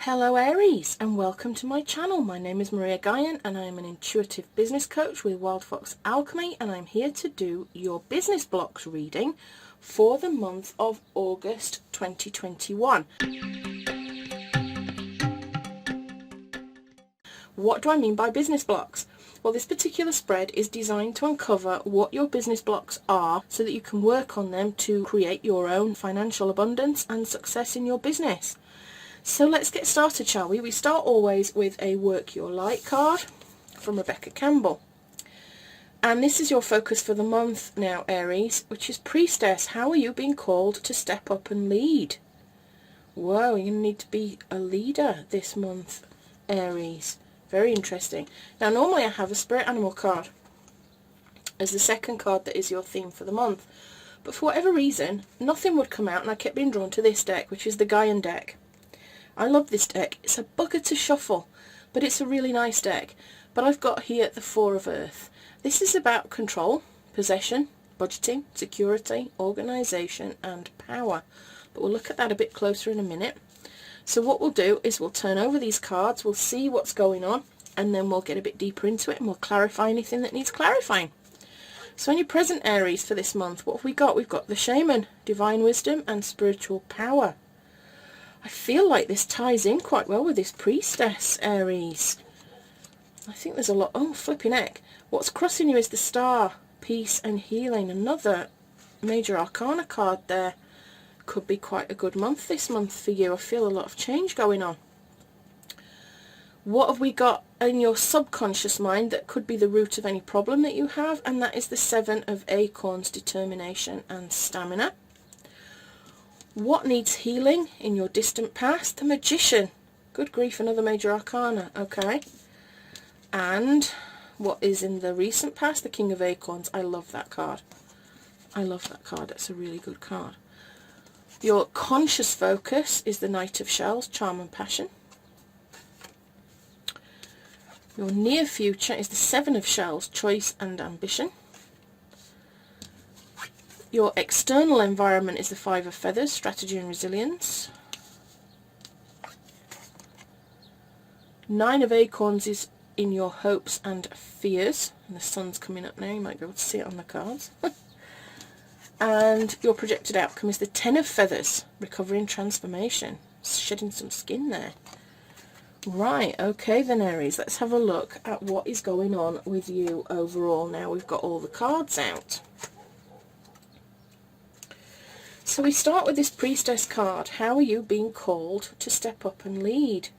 Hello Aries, and welcome to my channel. My name is Maria Guyon and I am an intuitive business coach with Wild Fox Alchemy, and I'm here to do your business blocks reading for the month of August 2021. What do I mean by business blocks? Well, this particular spread is designed to uncover what your business blocks are so that you can work on them to create your own financial abundance and success in your business. So let's get started, shall we? We start always with a Work Your Light card from Rebecca Campbell. And this is your focus for the month now, Aries, which is Priestess. How are you being called to step up and lead? Whoa, you're going to need to be a leader this month, Aries. Very interesting. Now, normally I have a Spirit Animal card as the second card that is your theme for the month. But for whatever reason, nothing would come out and I kept being drawn to this deck, which is the Gaian deck. I love this deck. It's a bugger to shuffle, but it's a really nice deck. But I've got here the Four of Earth. This is about control, possession, budgeting, security, organisation and power. But we'll look at that a bit closer in a minute. So what we'll do is we'll turn over these cards, we'll see what's going on, and then we'll get a bit deeper into it and we'll clarify anything that needs clarifying. So in your present Aries for this month, what have we got? We've got the Shaman, Divine Wisdom and Spiritual Power. I feel like this ties in quite well with this Priestess, Aries. I think there's a lot... Oh, flipping heck. What's crossing you is the Star, Peace and Healing. Another major arcana card there. Could be quite a good month this month for you. I feel a lot of change going on. What have we got in your subconscious mind that could be the root of any problem that you have? And that is the Seven of Acorns, Determination and Stamina. What needs healing in your distant past? The Magician. Good grief, another major arcana. Okay. And what is in the recent past? The King of Acorns. I love that card. I love that card. That's a really good card. Your conscious focus is the Knight of Shells, Charm and Passion. Your near future is the Seven of Shells, Choice and Ambition. Your external environment is the Five of Feathers, Strategy and Resilience. Nine of Acorns is in your hopes and fears. And the sun's coming up now, you might be able to see it on the cards. And your projected outcome is the Ten of Feathers, Recovery and Transformation. Shedding some skin there. Right, okay then Aries, let's have a look at what is going on with you overall. Now we've got all the cards out. So we start with this Priestess card. How are you being called to step up and lead?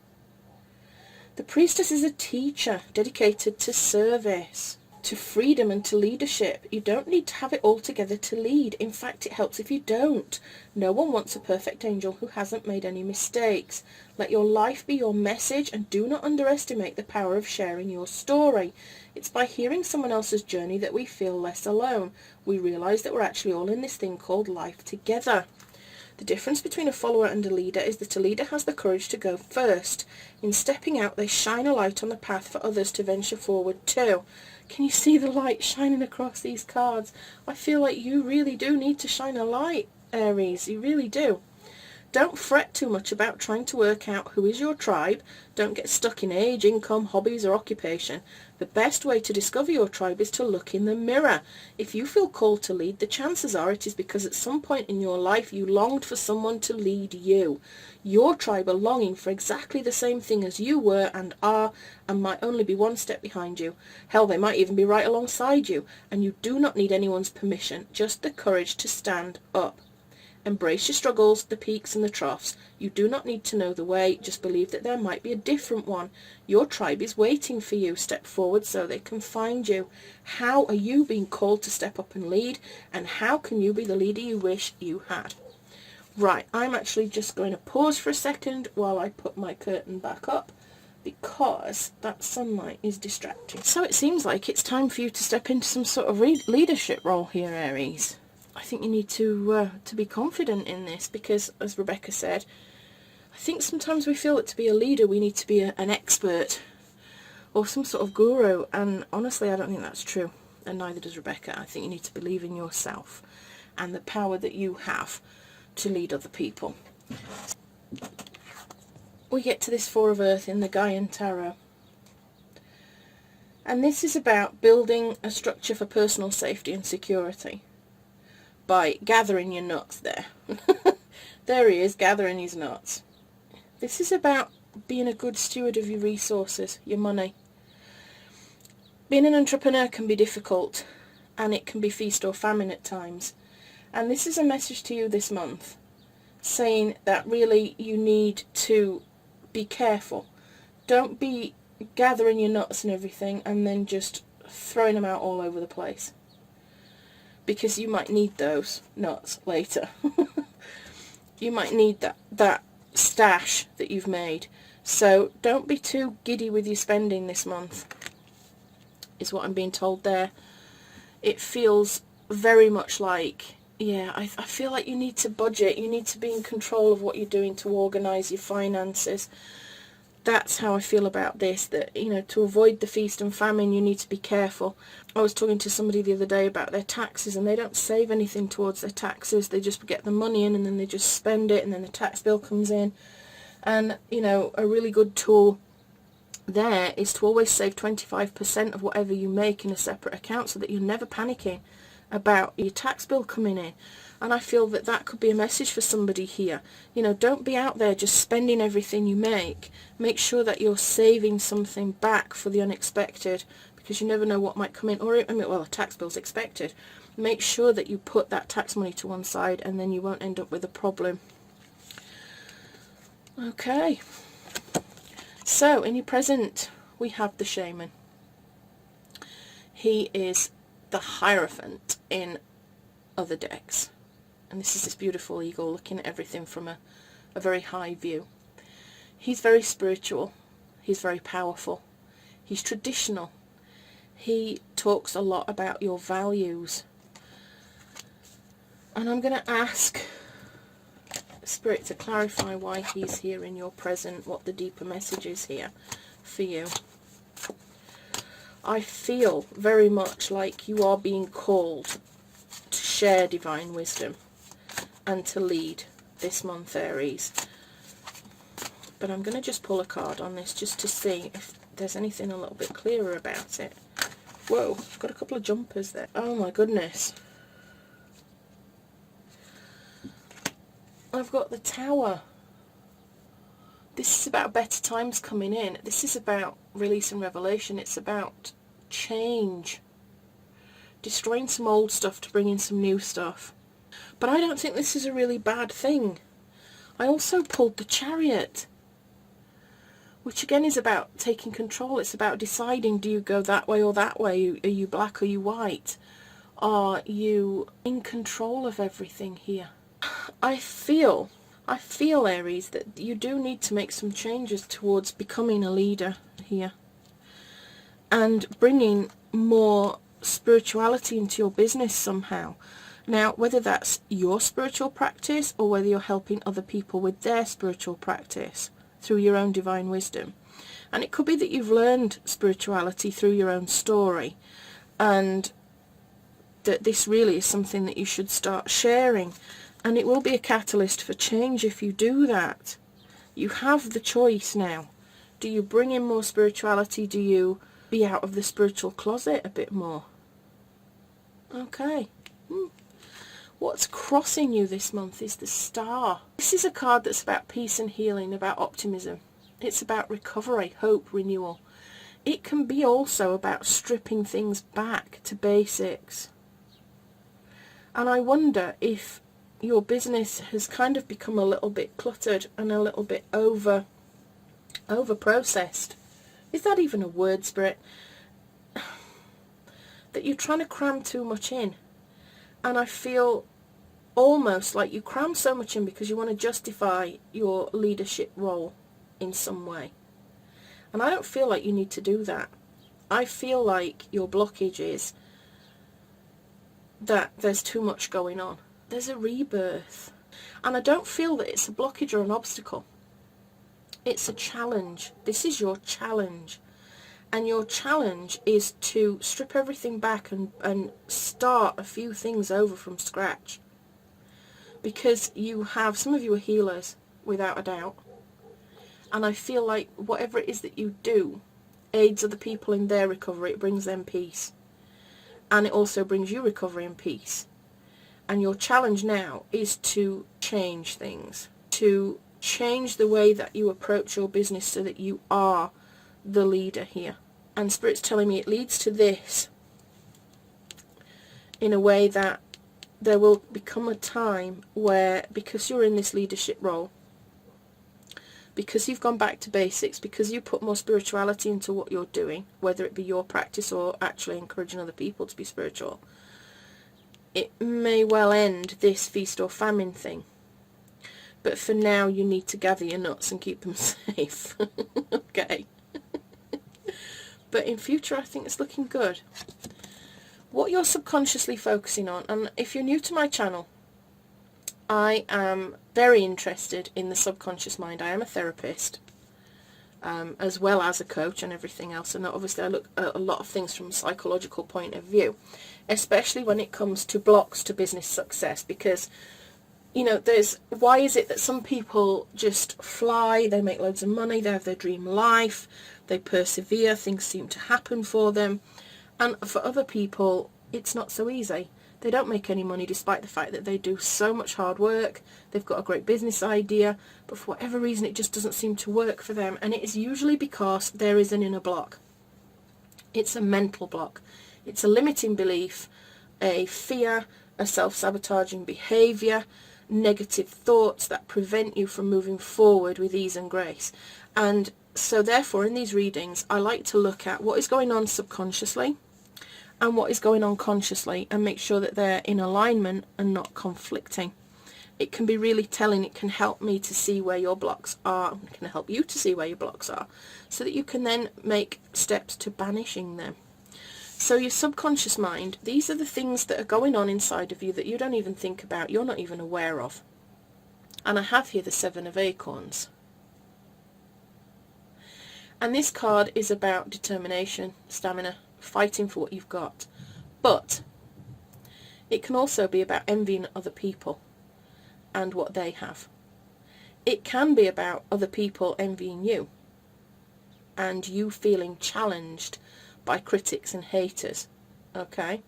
The Priestess is a teacher dedicated to service, to freedom and to leadership. You don't need to have it all together to lead. In fact, it helps if you don't. No one wants a perfect angel who hasn't made any mistakes. Let your life be your message and do not underestimate the power of sharing your story. It's by hearing someone else's journey that we feel less alone. We realise that we're actually all in this thing called life together. The difference between a follower and a leader is that a leader has the courage to go first. In stepping out, they shine a light on the path for others to venture forward too. Can you see the light shining across these cards? I feel like you really do need to shine a light, Aries. You really do. Don't fret too much about trying to work out who is your tribe. Don't get stuck in age, income, hobbies or occupation. The best way to discover your tribe is to look in the mirror. If you feel called to lead, the chances are it is because at some point in your life you longed for someone to lead you. Your tribe are longing for exactly the same thing as you were and are, and might only be one step behind you. Hell, they might even be right alongside you, and you do not need anyone's permission, just the courage to stand up. Embrace your struggles, the peaks and the troughs. You do not need to know the way, just believe that there might be a different one. Your tribe is waiting for you. Step forward so they can find you. How are you being called to step up and lead? And how can you be the leader you wish you had? Right, I'm actually just going to pause for a second while I put my curtain back up, because that sunlight is distracting. So it seems like it's time for you to step into some sort of leadership role here, Aries. I think you need to be confident in this, because, as Rebecca said, I think sometimes we feel that to be a leader we need to be an expert or some sort of guru, and honestly I don't think that's true, and neither does Rebecca. I think you need to believe in yourself and the power that you have to lead other people. we get to this Four of Earth in the Gaian Tarot. And this is about building a structure for personal safety and security by gathering your nuts there. There he is, gathering his nuts. This is about being a good steward of your resources, your money. Being an entrepreneur can be difficult, and it can be feast or famine at times. And this is a message to you this month, saying that really you need to be careful. Don't be gathering your nuts and everything and then just throwing them out all over the place, because you might need those nuts later. You might need that stash that you've made. So don't be too giddy with your spending this month, is what I'm being told there. It feels very much like, yeah, I feel like you need to budget, you need to be in control of what you're doing to organise your finances. That's how I feel about this, that, you know, to avoid the feast and famine, you need to be careful. I was talking to somebody the other day about their taxes, and they don't save anything towards their taxes. They just get the money in and then they just spend it, and then the tax bill comes in. And, you know, a really good tool there is to always save 25% of whatever you make in a separate account, so that you're never panicking about your tax bill coming in. And I feel that that could be a message for somebody here. You know, don't be out there just spending everything you make. Make sure that you're saving something back for the unexpected, because you never know what might come in. Or, I mean, well, a tax bill's expected. Make sure that you put that tax money to one side, and then you won't end up with a problem. Okay. So, in your present, we have the Shaman. He is the Hierophant in other decks. And this is this beautiful eagle looking at everything from a very high view. He's very spiritual. He's very powerful. He's traditional. He talks a lot about your values. And I'm going to ask Spirit to clarify why he's here in your present, what the deeper message is here for you. I feel very much like you are being called to share divine wisdom and to lead this month, Aries. But I'm going to just pull a card on this just to see if there's anything a little bit clearer about it. Whoa, I've got a couple of jumpers there. Oh my goodness. I've got the Tower. This is about better times coming in. This is about release and revelation. It's about change. Destroying some old stuff to bring in some new stuff. But I don't think this is a really bad thing. I also pulled the Chariot, which again is about taking control. It's about deciding, do you go that way or that way? Are you black or are you white? Are you in control of everything here? I feel, Aries, that you do need to make some changes towards becoming a leader here. And bringing more spirituality into your business somehow. Now, whether that's your spiritual practice or whether you're helping other people with their spiritual practice through your own divine wisdom. And it could be that you've learned spirituality through your own story, and that this really is something that you should start sharing. And it will be a catalyst for change if you do that. You have the choice now. Do you bring in more spirituality? Do you be out of the spiritual closet a bit more? Okay. What's crossing you this month is the Star. This is a card that's about peace and healing, about optimism. It's about recovery, hope, renewal. It can be also about stripping things back to basics. And I wonder if your business has kind of become a little bit cluttered and a little bit over processed. Is that even a word, Spirit? That you're trying to cram too much in. And I feel almost like you cram so much in because you want to justify your leadership role in some way. And I don't feel like you need to do that. I feel like your blockage is that there's too much going on. There's a rebirth. And I don't feel that it's a blockage or an obstacle. It's a challenge. This is your challenge. And your challenge is to strip everything back and start a few things over from scratch. Because you have, some of you are healers, without a doubt. And I feel like whatever it is that you do aids other people in their recovery. It brings them peace. And it also brings you recovery and peace. And your challenge now is to change things. To change the way that you approach your business so that you are the leader here. And Spirit's telling me it leads to this, in a way that there will become a time where, because you're in this leadership role, because you've gone back to basics, because you put more spirituality into what you're doing, whether it be your practice or actually encouraging other people to be spiritual, it may well end this feast or famine thing. But for now, you need to gather your nuts and keep them safe. Okay. But in future, I think it's looking good. What you're subconsciously focusing on, and if you're new to my channel, I am very interested in the subconscious mind. I am a therapist, as well as a coach and everything else. And obviously I look at a lot of things from a psychological point of view, especially when it comes to blocks to business success. Because, you know, why is it that some people just fly, they make loads of money, they have their dream life, they persevere, things seem to happen for them. And for other people, it's not so easy. They don't make any money despite the fact that they do so much hard work. They've got a great business idea, but for whatever reason it just doesn't seem to work for them. And it is usually because there is an inner block. It's a mental block. It's a limiting belief, a fear, a self-sabotaging behaviour, negative thoughts that prevent you from moving forward with ease and grace. And so therefore in these readings I like to look at what is going on subconsciously and what is going on consciously, and make sure that they're in alignment and not conflicting. It can be really telling. It can help me to see where your blocks are. It can help you to see where your blocks are, so that you can then make steps to banishing them. So your subconscious mind, these are the things that are going on inside of you that you don't even think about, you're not even aware of. And I have here the Seven of Acorns. And this card is about determination, stamina, fighting for what you've got. But it can also be about envying other people and what they have. It can be about other people envying you and you feeling challenged by critics and haters. Okay?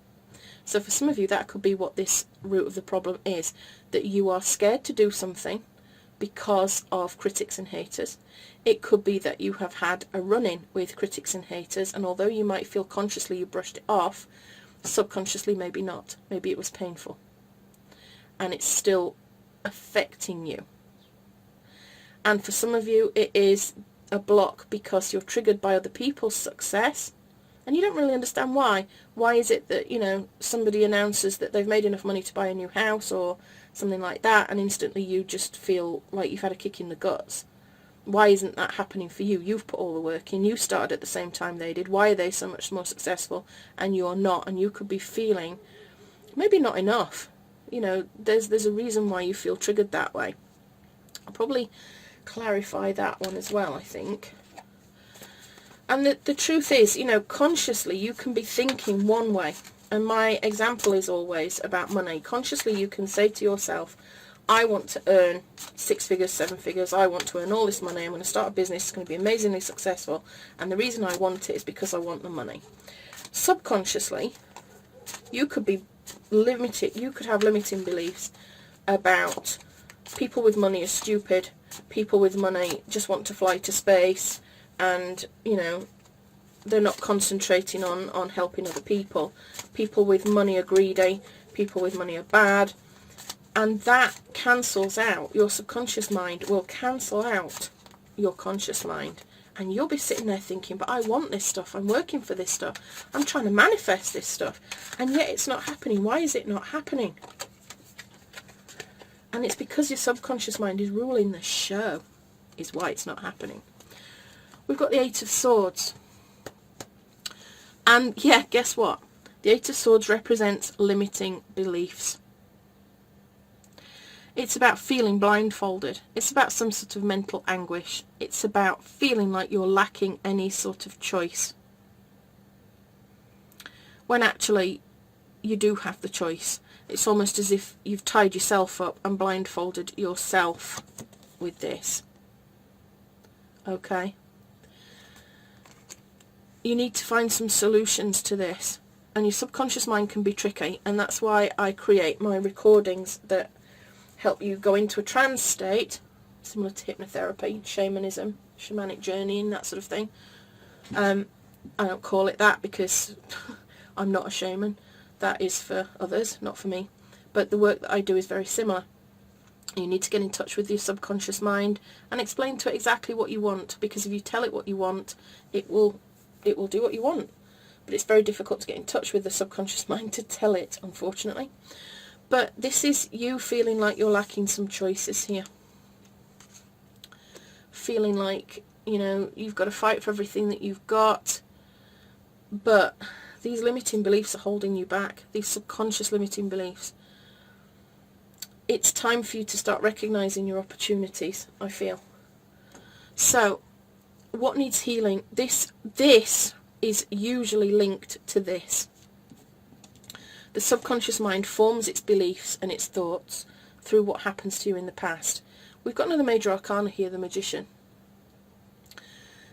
So for some of you, that could be what this root of the problem is, that you are scared to do something because of critics and haters. It could be that you have had a run-in with critics and haters, and although you might feel consciously you brushed it off, subconsciously maybe not. Maybe it was painful. And it's still affecting you. And for some of you, it is a block because you're triggered by other people's success, and you don't really understand why. Why is it that, you know, somebody announces that they've made enough money to buy a new house or something like that, and instantly you just feel like you've had a kick in the guts? Why isn't that happening for you? You've put all the work in. You started at the same time they did. Why are they so much more successful and you're not? And you could be feeling maybe not enough. You know, there's a reason why you feel triggered that way. I'll probably clarify that one as well, I think. And the truth is, you know, consciously you can be thinking one way. And my example is always about money. Consciously you can say to yourself, I want to earn 6 figures, 7 figures. I want to earn all this money. I'm going to start a business. It's going to be amazingly successful. And the reason I want it is because I want the money. Subconsciously, you could be limited. You could have limiting beliefs about people with money are stupid. People with money just want to fly to space. And, you know, they're not concentrating on helping other people. People with money are greedy. People with money are bad. And that cancels out, your subconscious mind will cancel out your conscious mind. And you'll be sitting there thinking, but I want this stuff, I'm working for this stuff, I'm trying to manifest this stuff, and yet it's not happening. Why is it not happening? And it's because your subconscious mind is ruling the show, is why it's not happening. We've got the Eight of Swords. And yeah, guess what? The Eight of Swords represents limiting beliefs. It's about feeling blindfolded. It's about some sort of mental anguish. It's about feeling like you're lacking any sort of choice, when actually you do have the choice. It's almost as if you've tied yourself up and blindfolded yourself with this. okay? You need to find some solutions to this. And your subconscious mind can be tricky, and that's why I create my recordings that help you go into a trance state, similar to hypnotherapy, shamanism, shamanic journeying, that sort of thing. I don't call it that because I'm not a shaman. That is for others, not for me. But the work that I do is very similar. You need to get in touch with your subconscious mind and explain to it exactly what you want, because if you tell it what you want, it will do what you want. But it's very difficult to get in touch with the subconscious mind to tell it, unfortunately. But this is you feeling like you're lacking some choices here. Feeling like, you know, you've got to fight for everything that you've got, but these limiting beliefs are holding you back, these subconscious limiting beliefs. It's time for you to start recognising your opportunities, I feel. So, what needs healing? This is usually linked to this. The subconscious mind forms its beliefs and its thoughts through what happens to you in the past. We've got another major arcana here, the Magician.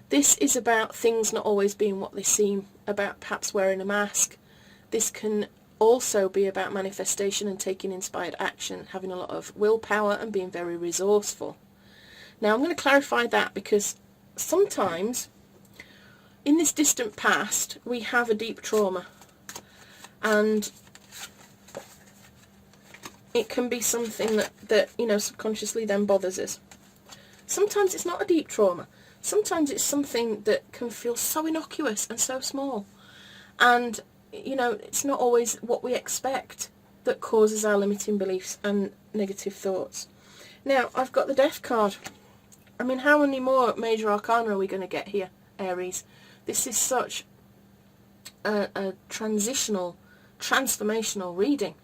This is about things not always being what they seem, about perhaps wearing a mask. This can also be about manifestation and taking inspired action, having a lot of willpower and being very resourceful. Now I'm going to clarify that, because sometimes in this distant past we have a deep trauma, and it can be something that you know, subconsciously then bothers us. Sometimes it's not a deep trauma. Sometimes it's something that can feel so innocuous and so small. And, you know, it's not always what we expect that causes our limiting beliefs and negative thoughts. Now, I've got the Death card. I mean, how many more major arcana are we going to get here, Aries? This is such a transitional, transformational reading.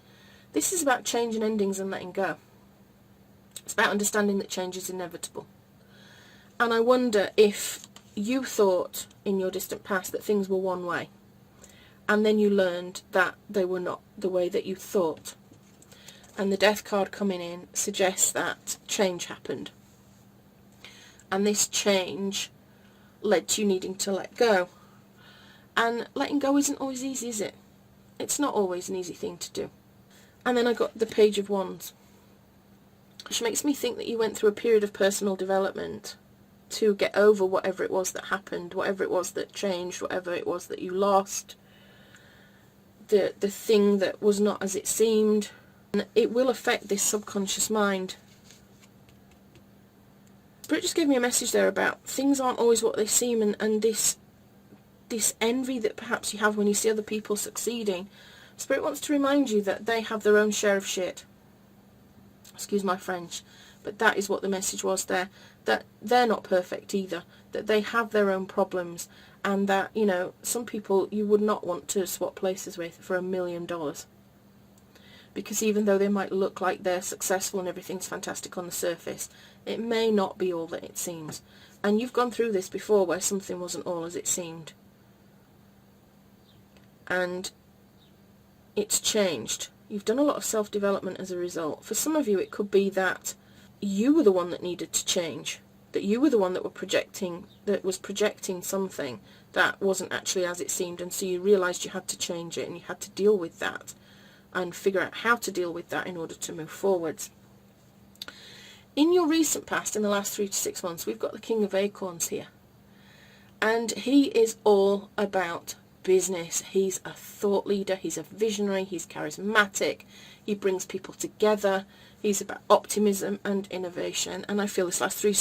This is about change and endings and letting go. It's about understanding that change is inevitable. And I wonder if you thought in your distant past that things were one way, and then you learned that they were not the way that you thought. And the Death card coming in suggests that change happened. And this change led to you needing to let go. And letting go isn't always easy, is it? It's not always an easy thing to do. And then I got the Page of Wands, which makes me think that you went through a period of personal development to get over whatever it was that happened, whatever it was that changed, whatever it was that you lost, the thing that was not as it seemed. And it will affect this subconscious mind. Spirit just gave me a message there about things aren't always what they seem, and this envy that perhaps you have when you see other people succeeding. Spirit wants to remind you that they have their own share of shit. Excuse my French, but that is what the message was there. That they're not perfect either, that they have their own problems, and that, you know, some people you would not want to swap places with for $1 million. Because even though they might look like they're successful and everything's fantastic on the surface, it may not be all that it seems. And you've gone through this before where something wasn't all as it seemed. And it's changed. You've done a lot of self-development as a result. For some of you it could be that you were the one that needed to change, that you were the one that was projecting something that wasn't actually as it seemed, and so you realised you had to change it and you had to deal with that and figure out how to deal with that in order to move forwards. In your recent past, in the last 3 to 6 months, we've got the King of Acorns here, and he is all about business. He's a thought leader, he's a visionary, he's charismatic, he brings people together, he's about optimism and innovation. And I feel this last 3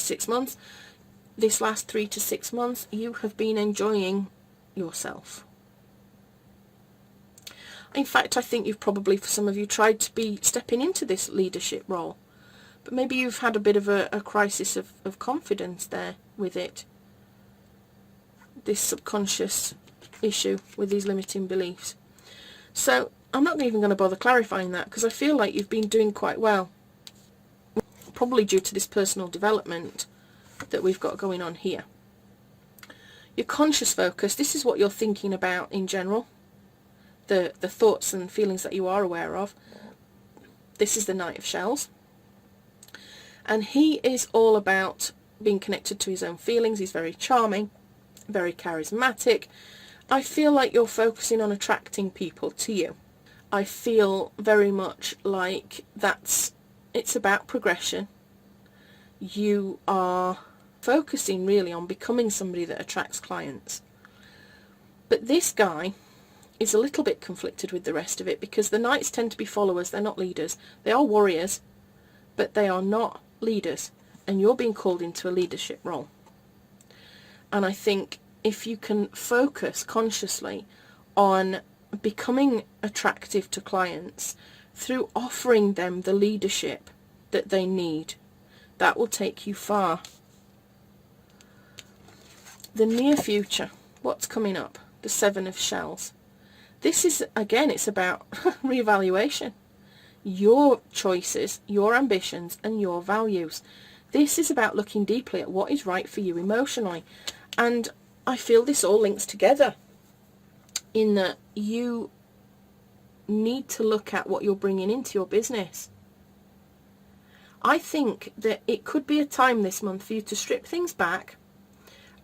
to 6 months you have been enjoying yourself. In fact, I think you've probably, for some of you, tried to be stepping into this leadership role, but maybe you've had a bit of a crisis of confidence there with it, this subconscious issue with these limiting beliefs. So I'm not even going to bother clarifying that, because I feel like you've been doing quite well, probably due to this personal development that we've got going on here. Your conscious focus, this is what you're thinking about in general, the thoughts and feelings that you are aware of. This is the Knight of Shells, and he is all about being connected to his own feelings. He's very charming, very charismatic. I feel like you're focusing on attracting people to you. I feel very much like it's about progression. You are focusing really on becoming somebody that attracts clients. But this guy is a little bit conflicted with the rest of it, because the knights tend to be followers. They're not leaders. They are warriors, but they are not leaders. And you're being called into a leadership role. And I think if you can focus consciously on becoming attractive to clients through offering them the leadership that they need, that will take you far. The near future, what's coming up? The Seven of Shells. This is, again, it's about reevaluation. Your choices, your ambitions, and your values. This is about looking deeply at what is right for you emotionally. And I feel this all links together, in that you need to look at what you're bringing into your business. I think that it could be a time this month for you to strip things back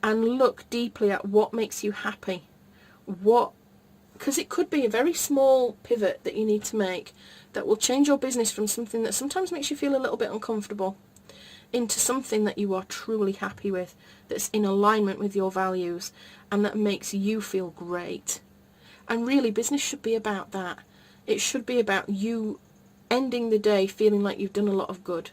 and look deeply at what makes you happy. Because it could be a very small pivot that you need to make that will change your business from something that sometimes makes you feel a little bit uncomfortable into something that you are truly happy with, that's in alignment with your values, and that makes you feel great. And really, business should be about that. It should be about you ending the day feeling like you've done a lot of good,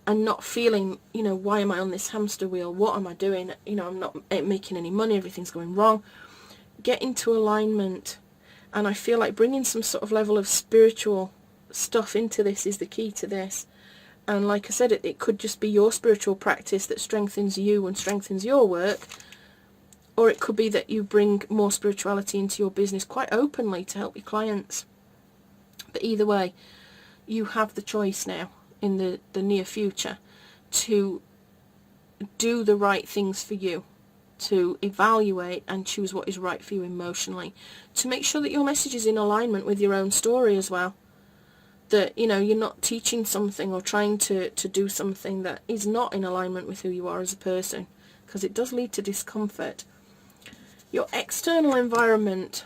and not feeling, why am I on this hamster wheel? What am I doing? I'm not making any money. Everything's going wrong. Get into alignment. And I feel like bringing some sort of level of spiritual stuff into this is the key to this. And like I said, it could just be your spiritual practice that strengthens you and strengthens your work. Or it could be that you bring more spirituality into your business quite openly to help your clients. But either way, you have the choice now in the near future to do the right things for you, to evaluate and choose what is right for you emotionally, to make sure that your message is in alignment with your own story as well. That, you're not teaching something or trying to do something that is not in alignment with who you are as a person, because it does lead to discomfort. Your external environment,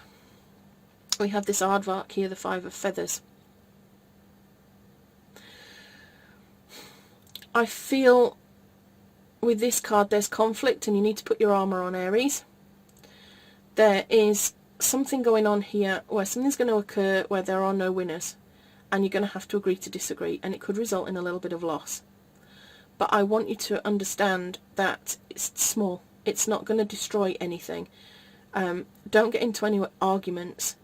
we have this aardvark here, the Five of Feathers. I feel with this card there's conflict, and you need to put your armour on, Aries. There is something going on here where something's going to occur where there are no winners, and you're going to have to agree to disagree, and it could result in a little bit of loss. But I want you to understand that it's small. It's not going to destroy anything. Don't get into any arguments.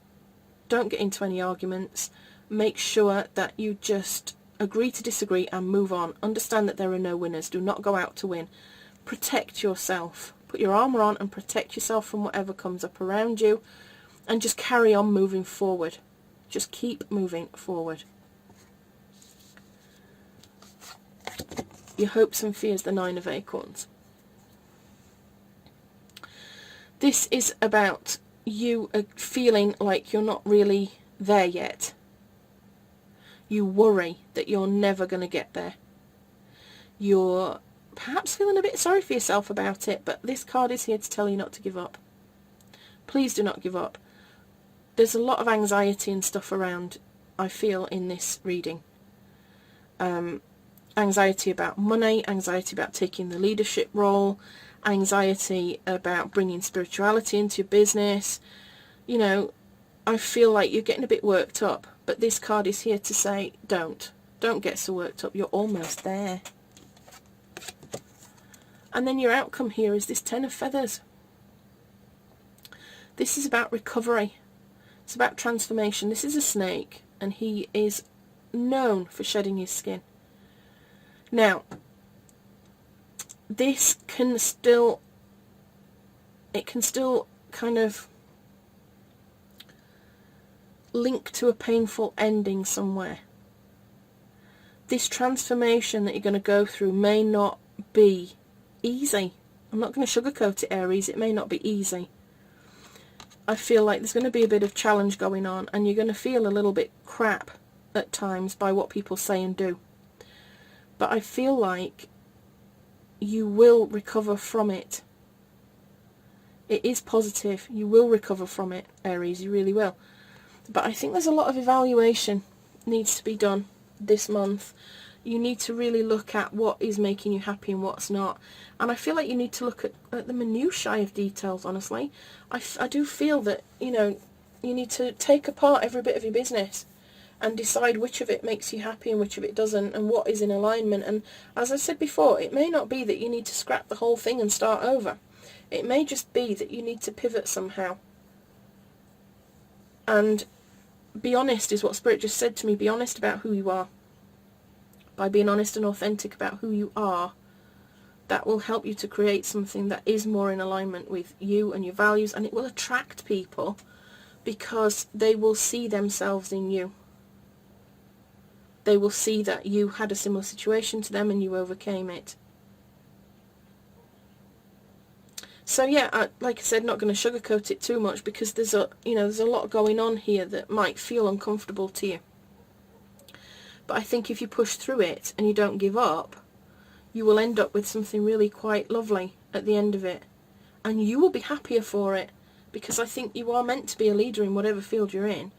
Don't get into any arguments. Make sure that you just agree to disagree and move on. Understand that there are no winners. Do not go out to win. Protect yourself. Put your armour on and protect yourself from whatever comes up around you, and just carry on moving forward. Just keep moving forward. Your hopes and fears, the Nine of Acorns. This is about you feeling like you're not really there yet. You worry that you're never going to get there. You're perhaps feeling a bit sorry for yourself about it, but this card is here to tell you not to give up. Please do not give up. There's a lot of anxiety and stuff around, I feel, in this reading. Anxiety about money, anxiety about taking the leadership role, anxiety about bringing spirituality into your business. I feel like you're getting a bit worked up, but this card is here to say, don't get so worked up. You're almost there. And then your outcome here is this Ten of Feathers. This is about recovery. It's about transformation. This is a snake, and he is known for shedding his skin. Now, this can still kind of link to a painful ending somewhere. This transformation that you're going to go through may not be easy. I'm not going to sugarcoat it, Aries. It may not be easy. I feel like there's going to be a bit of challenge going on, and you're going to feel a little bit crap at times by what people say and do. But I feel like you will recover from it. It is positive. You will recover from it, Aries, you really will. But I think there's a lot of evaluation needs to be done this month. You need to really look at what is making you happy and what's not. And I feel like you need to look at the minutiae of details, honestly. I do feel that, you know, you need to take apart every bit of your business and decide which of it makes you happy and which of it doesn't, and what is in alignment. And as I said before, it may not be that you need to scrap the whole thing and start over. It may just be that you need to pivot somehow. And be honest is what Spirit just said to me. Be honest about who you are. By being honest and authentic about who you are, that will help you to create something that is more in alignment with you and your values, and it will attract people because they will see themselves in you. They will see that you had a similar situation to them and you overcame it. So yeah, like I said, not going to sugarcoat it too much, because there's a lot going on here that might feel uncomfortable to you. But I think if you push through it and you don't give up, you will end up with something really quite lovely at the end of it. And you will be happier for it, because I think you are meant to be a leader in whatever field you're in.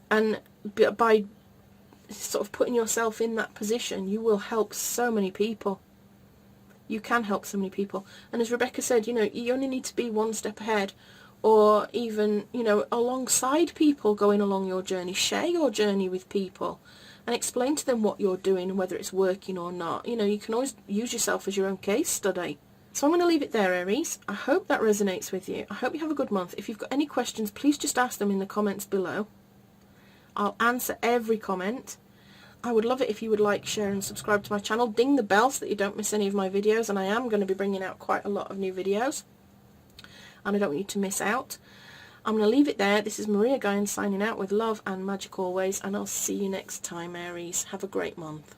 And by sort of putting yourself in that position, you will help so many people. You can help so many people. And as Rebecca said, you know, you only need to be one step ahead, or even, you know, alongside people going along your journey. Share your journey with people and explain to them what you're doing and whether it's working or not. You know, you can always use yourself as your own case study. So I'm going to leave it there, Aries. I hope that resonates with you. I hope you have a good month. If you've got any questions, please just ask them in the comments below. I'll answer every comment. I would love it if you would like, share and subscribe to my channel. Ding the bell so that you don't miss any of my videos, and I am going to be bringing out quite a lot of new videos, and I don't want you to miss out. I'm going to leave it there. This is Maria Guyan signing out with love and magic always, and I'll see you next time, Aries. Have a great month.